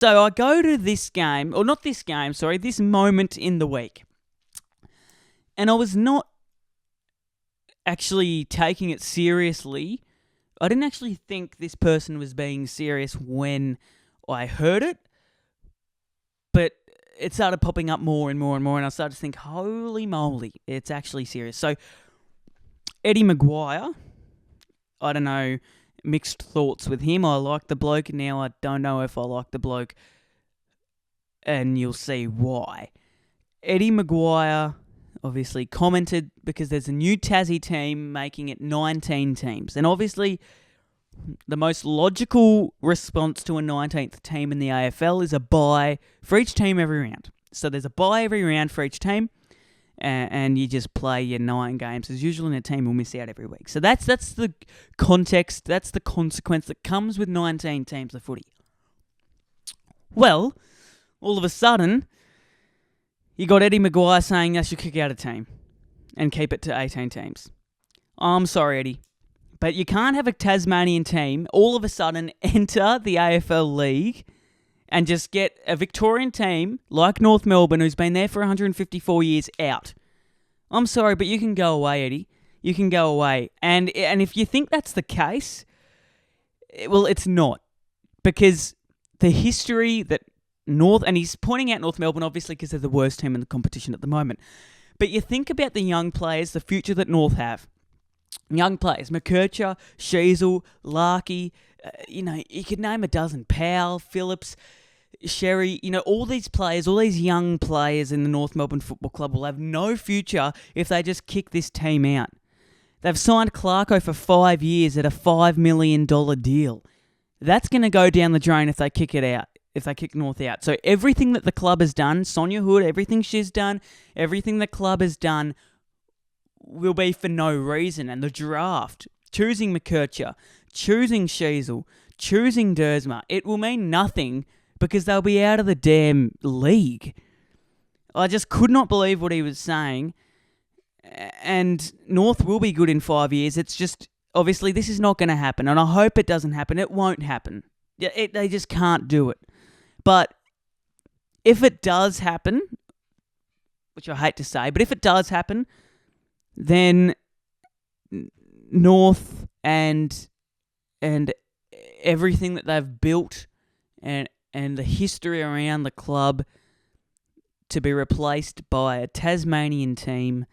So I go to this game, or not this game, sorry, this moment in the week. And I was not actually taking it seriously. I didn't actually think this person was being serious when I heard it. But it started popping up more and more and more, and I started to think, holy moly, it's actually serious. So Eddie McGuire, I don't know, mixed thoughts with him. I like the bloke. Now I don't know if I like the bloke, and you'll see why. Eddie McGuire obviously commented because there's a new Tassie team making it 19 teams. And obviously the most logical response to a 19th team in the AFL is a bye for each team every round. So there's a bye every round for each team, and you just play your 9 games as usual, and a team will miss out every week. So that's the context, that's the consequence that comes with 19 teams of footy. Well, all of a sudden, you got Eddie McGuire saying they should kick out a team and keep it to 18 teams. I'm sorry, Eddie, but you can't have a Tasmanian team all of a sudden enter the AFL League and just get a Victorian team like North Melbourne, who's been there for 154 years, out. I'm sorry, but you can go away, Eddie. You can go away. And if you think that's the case, well, it's not. Because the history that and he's pointing out North Melbourne, obviously, because they're the worst team in the competition at the moment. But you think about the young players, the future that North have. Young players, McKercher, Sheasel, Larkey, you could name a dozen. Powell, Phillips, Sherry, all these players, all these young players in the North Melbourne Football Club will have no future if they just kick this team out. They've signed Clarko for 5 years at a $5 million deal. That's going to go down the drain if they kick it out. If they kick North out. So everything that the club has done, Sonia Hood, everything she's done, everything the club has done will be for no reason. And the draft, choosing McKercher, choosing Sheasel, choosing Dersma, it will mean nothing because they'll be out of the damn league. I just could not believe what he was saying. And North will be good in 5 years. It's just, obviously, this is not going to happen. And I hope it doesn't happen. It won't happen. They just can't do it. But if it does happen, which I hate to say, but if it does happen, then North and everything that they've built and the history around the club to be replaced by a Tasmanian team,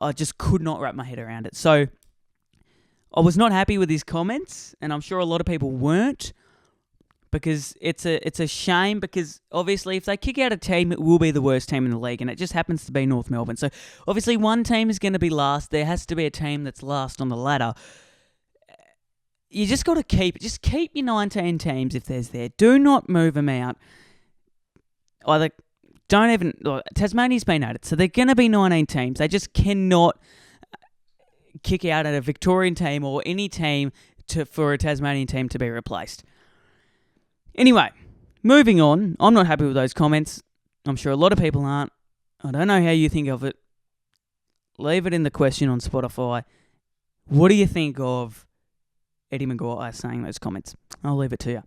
I just could not wrap my head around it. So I was not happy with his comments, and I'm sure a lot of people weren't, because it's a shame, because obviously if they kick out a team, it will be the worst team in the league, and it just happens to be North Melbourne. So obviously one team is going to be last. There has to be a team that's last on the ladder. You just got to keep your 19 teams if there's there. Do not move them out. Either Tasmania's been at it, so they're going to be 19 teams. They just cannot kick out at a Victorian team or any team for a Tasmanian team to be replaced. Anyway, moving on. I'm not happy with those comments. I'm sure a lot of people aren't. I don't know how you think of it. Leave it in the question on Spotify. What do you think of Eddie McGuire saying those comments? I'll leave it to you.